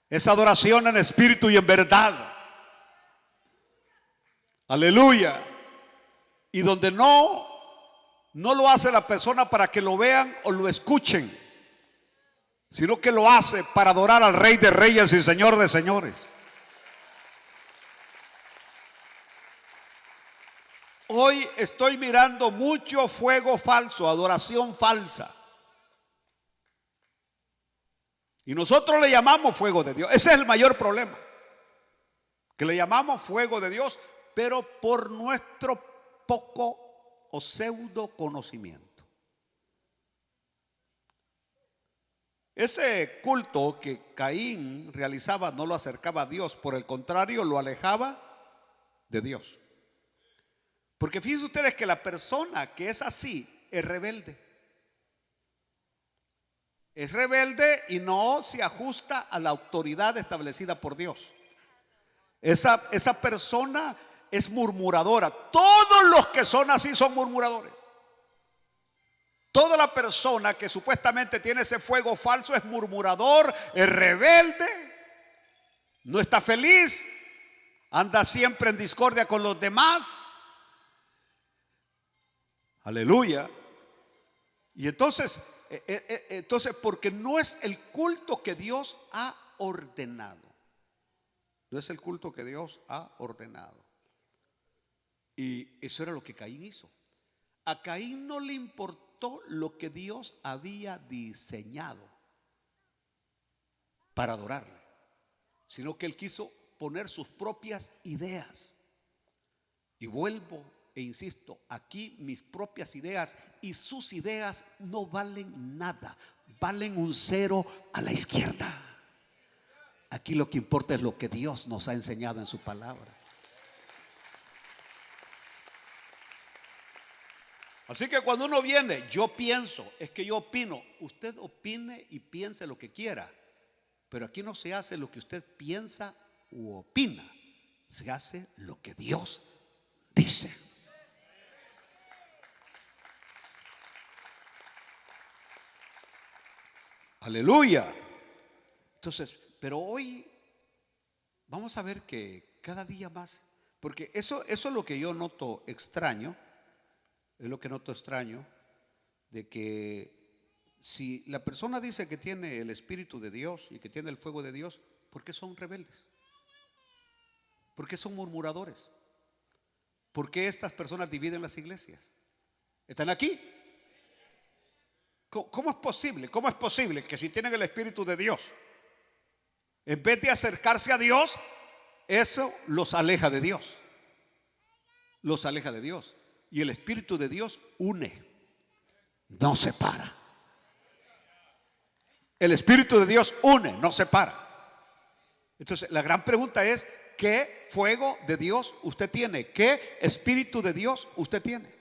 Es adoración en espíritu y en verdad. Aleluya. Y donde no lo hace la persona para que lo vean o lo escuchen, sino que lo hace para adorar al Rey de Reyes y Señor de Señores. Hoy estoy mirando mucho fuego falso, adoración falsa. Y nosotros le llamamos fuego de Dios. Ese es el mayor problema. Que le llamamos fuego de Dios, pero por nuestro poco o pseudo conocimiento. Ese culto que Caín realizaba no lo acercaba a Dios, por el contrario, lo alejaba de Dios. Porque fíjense ustedes que la persona que es así es rebelde. Es rebelde y no se ajusta a la autoridad establecida por Dios. Esa persona es murmuradora. Todos los que son así son murmuradores. Toda la persona que supuestamente tiene ese fuego falso es murmurador, es rebelde, no está feliz, anda siempre en discordia con los demás. Aleluya. Y entonces, porque no es el culto que Dios ha ordenado. No es el culto que Dios ha ordenado. Y eso era lo que Caín hizo. A Caín no le importó lo que Dios había diseñado para adorarle, sino que él quiso poner sus propias ideas. Y vuelvo e insisto, aquí mis propias ideas y sus ideas no valen nada, valen un cero a la izquierda. Aquí lo que importa es lo que Dios nos ha enseñado en su palabra. Así que cuando uno viene, yo pienso, es que yo opino. Usted opine y piense lo que quiera, pero aquí no se hace lo que usted piensa u opina, se hace lo que Dios dice. Aleluya. Entonces, pero hoy vamos a ver que cada día más, porque eso es lo que yo noto extraño. Es lo que noto extraño, de que si la persona dice que tiene el Espíritu de Dios y que tiene el fuego de Dios, ¿por qué son rebeldes? ¿Por qué son murmuradores? ¿Por qué estas personas dividen las iglesias? ¿Están aquí? ¿Cómo es posible? ¿Cómo es posible que si tienen el Espíritu de Dios, en vez de acercarse a Dios, eso los aleja de Dios? Los aleja de Dios. Y el Espíritu de Dios une, no separa. El Espíritu de Dios une, no separa. Entonces la gran pregunta es: ¿qué fuego de Dios usted tiene? ¿Qué Espíritu de Dios usted tiene?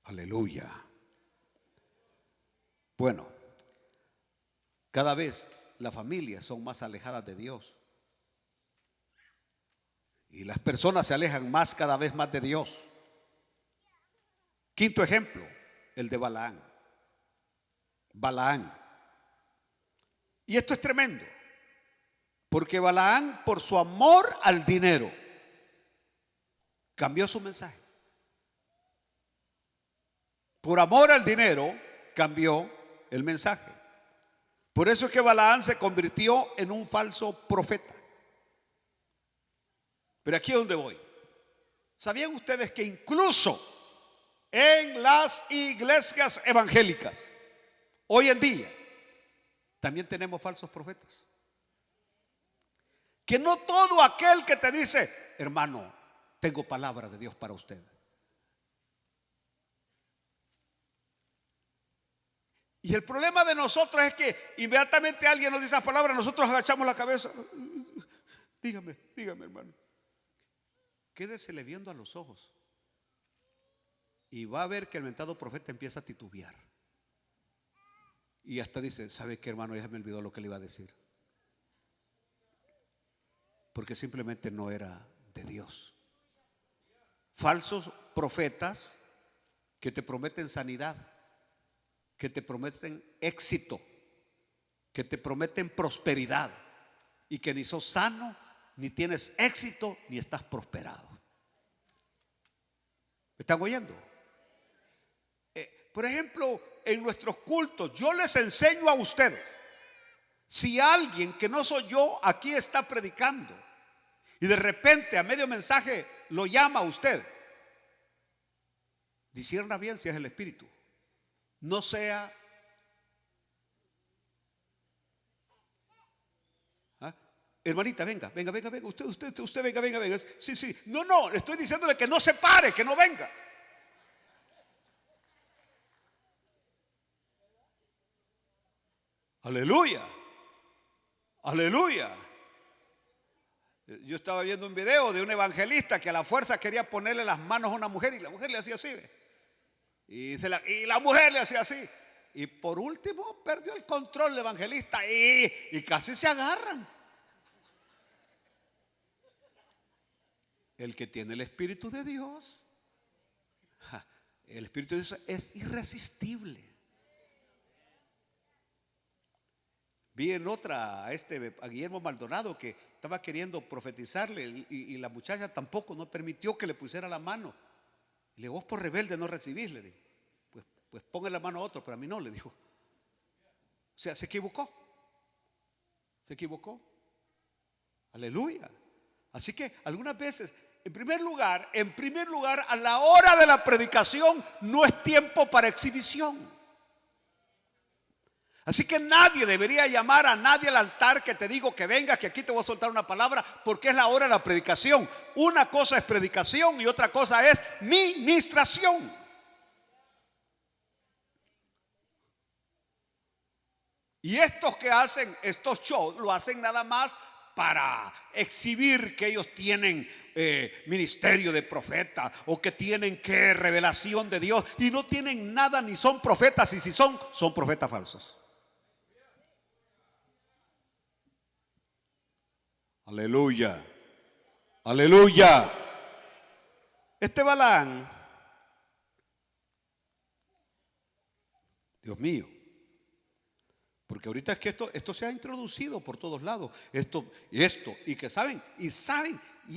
Aleluya. Bueno, cada vez las familias son más alejadas de Dios. Y las personas se alejan más, cada vez más de Dios. Quinto ejemplo, el de Balaán. Balaán. Y esto es tremendo, porque Balaán, por su amor al dinero, cambió su mensaje. Por amor al dinero, cambió el mensaje. Por eso es que Balaán se convirtió en un falso profeta. Pero aquí es donde voy. ¿Sabían ustedes que incluso en las iglesias evangélicas hoy en día también tenemos falsos profetas? Que no todo aquel que te dice: hermano, tengo palabra de Dios para usted, Y el problema de nosotros es que inmediatamente alguien nos dice esas palabras, nosotros agachamos la cabeza. Dígame, hermano. Quédesele viendo a los ojos y va a ver que el mentado profeta empieza a titubear. Y hasta dice, ¿sabe qué, hermano? Ya me olvidó lo que le iba a decir. Porque simplemente no era de Dios. Falsos profetas que te prometen sanidad, que te prometen éxito, que te prometen prosperidad, y que ni sos sano, ni tienes éxito, ni estás prosperado. ¿Me están oyendo? Por ejemplo, en nuestros cultos yo les enseño a ustedes, si alguien que no soy yo aquí está predicando y de repente a medio mensaje lo llama a usted, discierna bien si es el Espíritu. No sea hermanita, venga, usted venga. Sí, no, estoy diciéndole que no se pare, que no venga. Aleluya. Yo estaba viendo un video de un evangelista que a la fuerza quería ponerle las manos a una mujer y la mujer le hacía así, ¿ve? Y la mujer le hacía así. Y por último perdió el control el evangelista y casi se agarran. El que tiene el Espíritu de Dios, el Espíritu de Dios es irresistible. Vi en otra a Guillermo Maldonado que estaba queriendo profetizarle y la muchacha tampoco no permitió que le pusiera la mano. Le dijo, vos por rebelde no recibís, le dijo. Pues ponga la mano a otro, pero a mí no, le dijo. O sea, se equivocó. Aleluya. Así que algunas veces, en primer lugar, a la hora de la predicación no es tiempo para exhibición. Así que nadie debería llamar a nadie al altar que te digo que vengas, que aquí te voy a soltar una palabra, porque es la hora de la predicación. Una cosa es predicación y otra cosa es ministración. Y estos que hacen estos shows lo hacen nada más para exhibir que ellos tienen ministerio de profeta o que tienen revelación de Dios, y no tienen nada ni son profetas, y si son profetas falsos. Aleluya. Este Balaam, Dios mío, porque ahorita es que esto se ha introducido por todos lados, esto, y que saben, y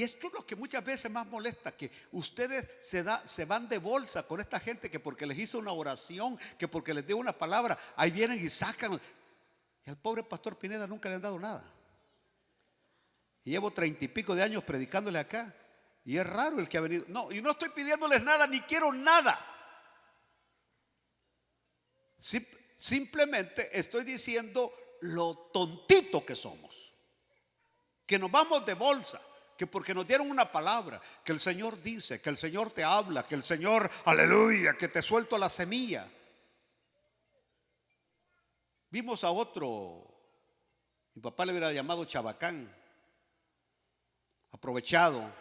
esto es lo que muchas veces más molesta, que ustedes se van de bolsa con esta gente, que porque les hizo una oración, que porque les dio una palabra, ahí vienen y sacan. Y al pobre pastor Pineda nunca le han dado nada. Y llevo 30 y pico de años predicándole acá, y es raro el que ha venido. No, y no estoy pidiéndoles nada, ni quiero nada. Simplemente estoy diciendo lo tontito que somos, que nos vamos de bolsa, que porque nos dieron una palabra, que el Señor dice, que el Señor te habla, que el Señor, aleluya, que te suelto la semilla. Vimos a otro, mi papá le hubiera llamado chabacán, aprovechado,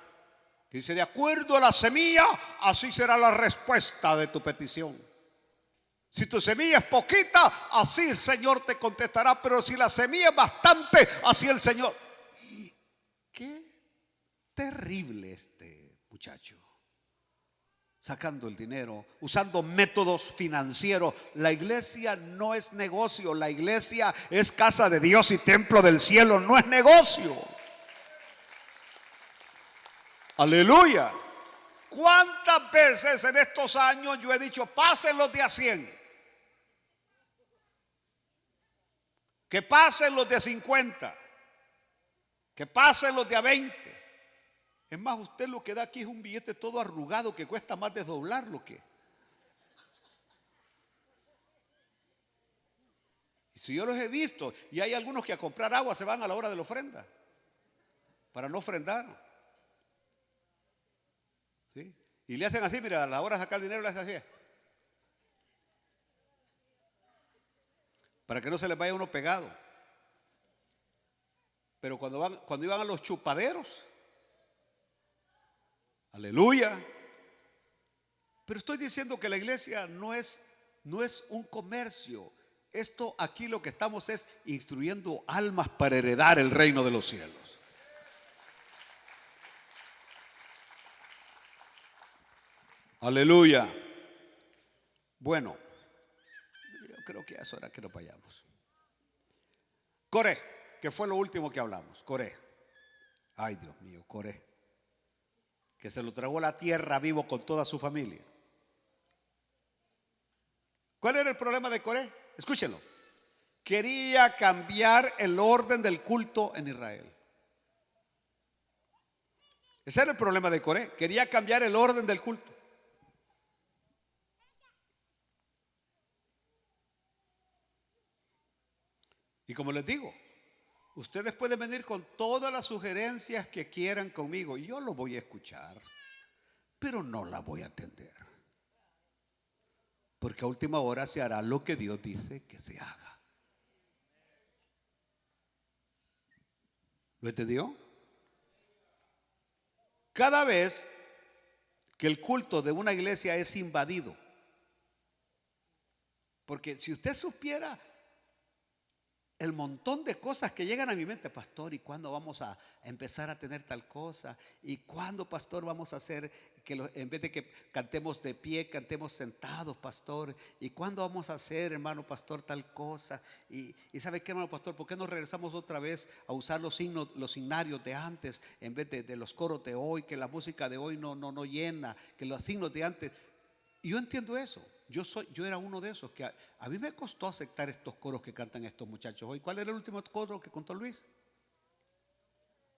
que dice, de acuerdo a la semilla, así será la respuesta de tu petición. Si tu semilla es poquita, así el Señor te contestará, pero si la semilla es bastante, así el Señor. Y qué terrible este muchacho, sacando el dinero, usando métodos financieros. La iglesia no es negocio, la iglesia es casa de Dios y templo del cielo, no es negocio. Aleluya. ¿Cuántas veces en estos años yo he dicho, pasen los de a 100? Que pasen los de 50, que pasen los de a 20. Es más, usted lo que da aquí es un billete todo arrugado que cuesta más desdoblarlo que. Y si yo los he visto, y hay algunos que a comprar agua se van a la hora de la ofrenda, para no ofrendar. ¿Sí? Y le hacen así, mira, a la hora de sacar el dinero le hacen así. para que no se les vaya uno pegado. Pero cuando iban a los chupaderos, aleluya. Pero estoy diciendo que la iglesia no es un comercio. Esto aquí lo que estamos es instruyendo almas para heredar el reino de los cielos. Aleluya. Bueno, yo creo que eso era que nos vayamos. Coré, que fue lo último que hablamos. Coré. Ay, Dios mío, Coré. Que se lo tragó la tierra vivo con toda su familia. ¿Cuál era el problema de Coré? Escúchenlo. Quería cambiar el orden del culto en Israel. Ese era el problema de Coré. Quería cambiar el orden del culto. Y como les digo, ustedes pueden venir con todas las sugerencias que quieran conmigo y yo lo voy a escuchar, pero no la voy a atender. Porque a última hora se hará lo que Dios dice que se haga. ¿Lo entendió? Cada vez que el culto de una iglesia es invadido, porque si usted supiera el montón de cosas que llegan a mi mente, pastor, ¿y cuándo vamos a empezar a tener tal cosa? ¿Y cuándo, pastor, vamos a hacer que en vez de que cantemos de pie, cantemos sentados, pastor? ¿Y cuándo vamos a hacer, hermano pastor, tal cosa? Y ¿sabe qué, hermano pastor? ¿Por qué no regresamos otra vez a usar los signos, los signarios de antes, en vez de los coros de hoy, que la música de hoy no llena, que los signos de antes? Y yo entiendo eso. Yo era uno de esos que a mí me costó aceptar estos coros que cantan estos muchachos hoy. ¿Cuál era el último coro que contó Luis?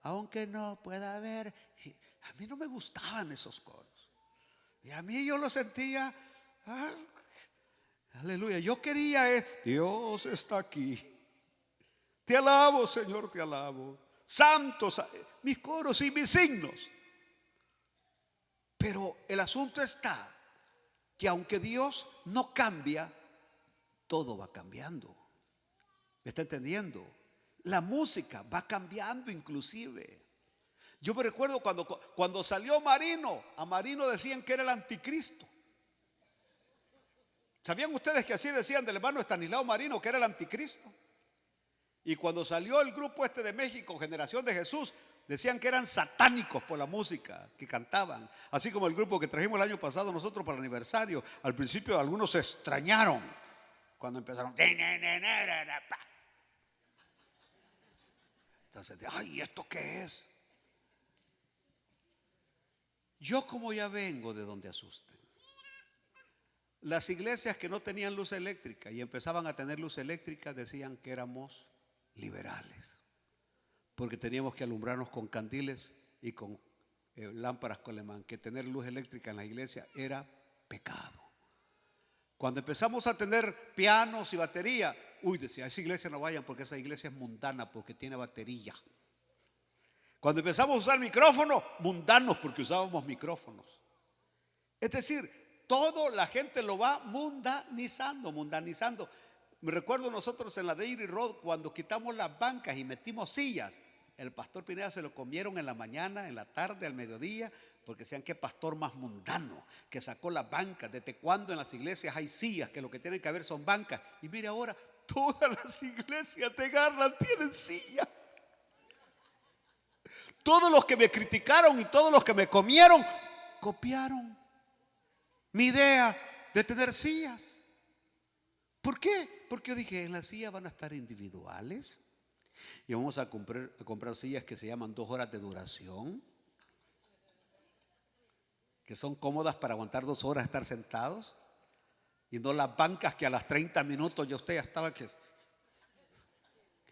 Aunque no pueda haber. A mí no me gustaban esos coros. Y a mí yo lo sentía. Aleluya. Yo quería Dios está aquí. Te alabo, Señor, te alabo. Santos, mis coros y mis signos. Pero el asunto está que aunque Dios no cambia, todo va cambiando. ¿Me está entendiendo? La música va cambiando inclusive. Yo me recuerdo cuando salió Marino, a Marino decían que era el anticristo. ¿Sabían ustedes que así decían del hermano Estanislao Marino, que era el anticristo? Y cuando salió el grupo de México, Generación de Jesús, decían que eran satánicos por la música que cantaban. Así como el grupo que trajimos el año pasado nosotros para el aniversario. Al principio algunos se extrañaron cuando empezaron. Entonces, ay, ¿esto qué es? Yo como ya vengo de donde asusten. Las iglesias que no tenían luz eléctrica y empezaban a tener luz eléctrica decían que éramos liberales. Porque teníamos que alumbrarnos con candiles y con lámparas Coleman, que tener luz eléctrica en la iglesia era pecado. Cuando empezamos a tener pianos y batería, decía, a esa iglesia no vayan porque esa iglesia es mundana, porque tiene batería. Cuando empezamos a usar micrófonos, mundanos, porque usábamos micrófonos. Es decir, todo la gente lo va mundanizando. Me recuerdo nosotros en la Dairy Road cuando quitamos las bancas y metimos sillas. El pastor Pineda se lo comieron en la mañana, en la tarde, al mediodía, porque decían que pastor más mundano, que sacó las bancas. ¿Desde cuándo en las iglesias hay sillas? Que lo que tienen que haber son bancas. Y mire ahora, todas las iglesias de Garland tienen sillas. Todos los que me criticaron y todos los que me comieron, copiaron mi idea de tener sillas. ¿Por qué? Porque yo dije, en las sillas van a estar individuales y vamos a comprar sillas que se llaman 2 horas de duración, que son cómodas para aguantar 2 horas estar sentados, y no las bancas que a las 30 minutos ya usted ya estaba que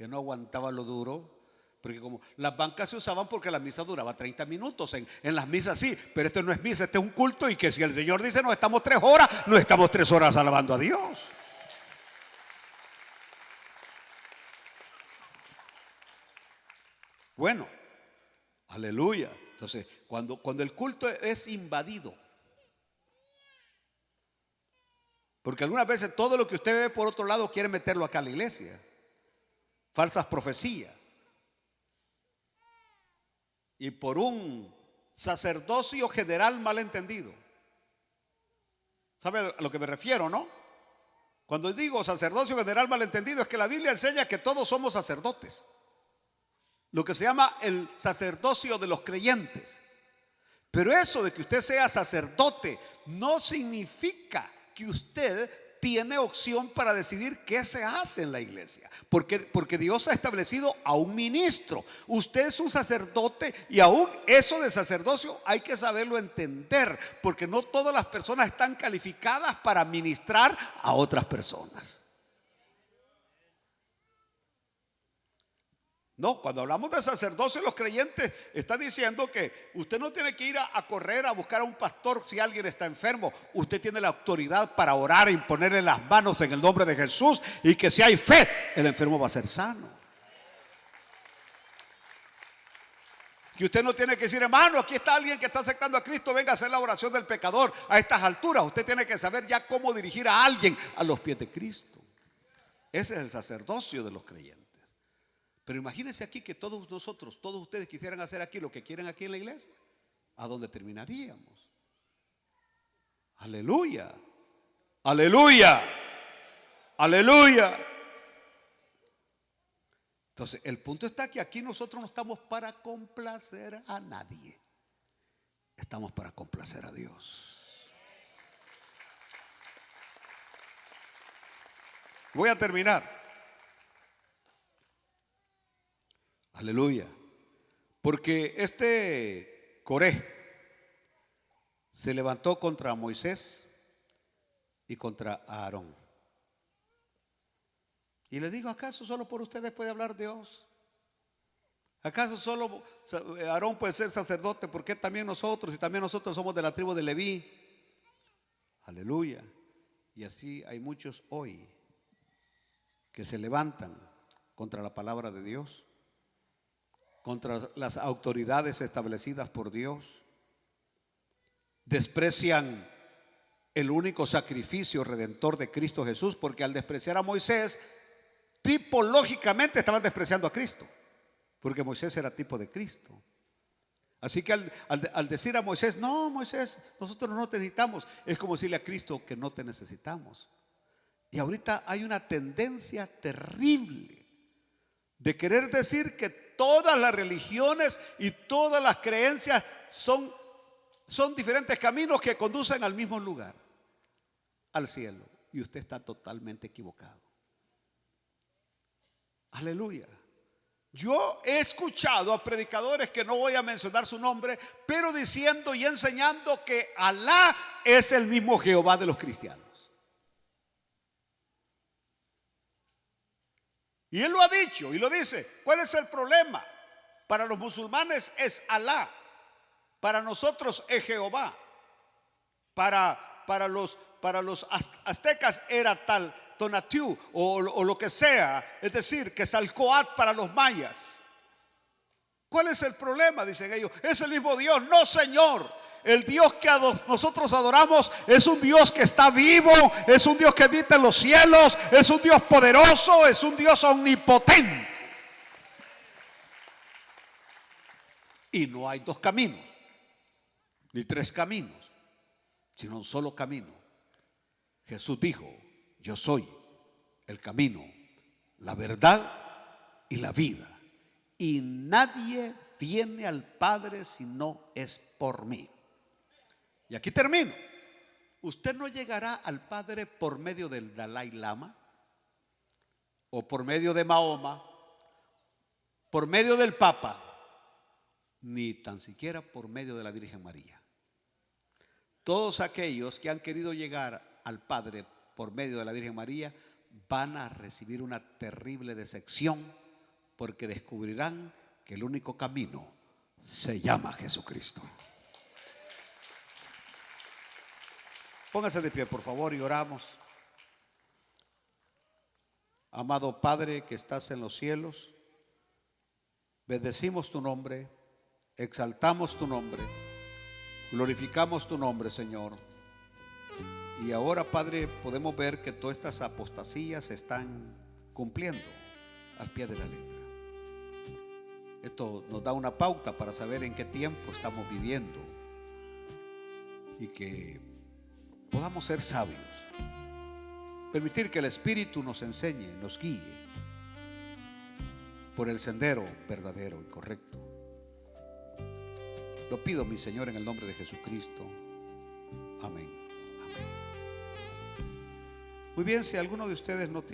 no aguantaba lo duro. Porque como las bancas se usaban porque la misa duraba 30 minutos, en las misas sí, pero esto no es misa, este es un culto, y que si el Señor dice no estamos 3 horas, no estamos 3 horas alabando a Dios. Bueno, aleluya. Entonces, cuando el culto es invadido Porque algunas veces todo lo que usted ve por otro lado quiere meterlo acá a la iglesia. Falsas profecías. Y por un sacerdocio general mal entendido. ¿Sabe a lo que me refiero, no? Cuando digo sacerdocio general malentendido, es que la Biblia enseña que todos somos sacerdotes. Lo que se llama el sacerdocio de los creyentes. Pero eso de que usted sea sacerdote no significa que usted tiene opción para decidir qué se hace en la iglesia. Porque Dios ha establecido a un ministro. Usted es un sacerdote y aún eso de sacerdocio hay que saberlo entender. Porque no todas las personas están calificadas para ministrar a otras personas. No, cuando hablamos de sacerdocio, los creyentes están diciendo que usted no tiene que ir a correr a buscar a un pastor si alguien está enfermo. Usted tiene la autoridad para orar e imponerle las manos en el nombre de Jesús, y que si hay fe, el enfermo va a ser sano. Que usted no tiene que decir, hermano, aquí está alguien que está aceptando a Cristo, venga a hacer la oración del pecador. A estas alturas usted tiene que saber ya cómo dirigir a alguien a los pies de Cristo. Ese es el sacerdocio de los creyentes. Pero imagínense aquí que todos nosotros, todos ustedes quisieran hacer aquí lo que quieren aquí en la iglesia. ¿A dónde terminaríamos? Aleluya, aleluya, aleluya. Entonces el punto está que aquí nosotros no estamos para complacer a nadie. Estamos para complacer a Dios. Voy a terminar. Aleluya. Porque este Coré se levantó contra Moisés y contra Aarón. Y le digo, ¿acaso solo por ustedes puede hablar Dios? ¿Acaso solo Aarón puede ser sacerdote? ¿Por qué también nosotros? Y también nosotros somos de la tribu de Leví. Aleluya. Y así hay muchos hoy que se levantan contra la palabra de Dios, contra las autoridades establecidas por Dios. Desprecian el único sacrificio redentor de Cristo Jesús, porque al despreciar a Moisés, tipológicamente estaban despreciando a Cristo, porque Moisés era tipo de Cristo. Así que al decir a Moisés, no, Moisés, nosotros no te necesitamos, es como decirle a Cristo que no te necesitamos. Y ahorita hay una tendencia terrible de querer decir que todas las religiones y todas las creencias son diferentes caminos que conducen al mismo lugar, al cielo. Y usted está totalmente equivocado. Aleluya. Yo he escuchado a predicadores, que no voy a mencionar su nombre, pero diciendo y enseñando que Alá es el mismo Jehová de los cristianos. Y él lo ha dicho y lo dice. ¿Cuál es el problema? Para los musulmanes es Alá, para nosotros es Jehová, para los aztecas era tal Tonatiuh o lo que sea, es decir, que Quetzalcóatl para los mayas. ¿Cuál es el problema? Dicen ellos, es el mismo Dios. No, señor. El Dios que nosotros adoramos es un Dios que está vivo, es un Dios que habita en los cielos, es un Dios poderoso, es un Dios omnipotente. Y no hay dos caminos, ni tres caminos, sino un solo camino. Jesús dijo, yo soy el camino, la verdad y la vida. Y nadie viene al Padre si no es por mí. Y aquí termino. Usted no llegará al Padre por medio del Dalai Lama, o por medio de Mahoma, por medio del Papa, ni tan siquiera por medio de la Virgen María. Todos aquellos que han querido llegar al Padre por medio de la Virgen María van a recibir una terrible decepción, porque descubrirán que el único camino se llama Jesucristo. Póngase de pie, por favor, y oramos. Amado Padre que estás en los cielos, bendecimos tu nombre, exaltamos tu nombre, glorificamos tu nombre, Señor. Y ahora, Padre, podemos ver que todas estas apostasías se están cumpliendo al pie de la letra. Esto nos da una pauta para saber en qué tiempo estamos viviendo y que podamos ser sabios, permitir que el Espíritu nos enseñe, nos guíe por el sendero verdadero y correcto. Lo pido, mi Señor, en el nombre de Jesucristo. Amén. Amén. Muy bien, si alguno de ustedes no tiene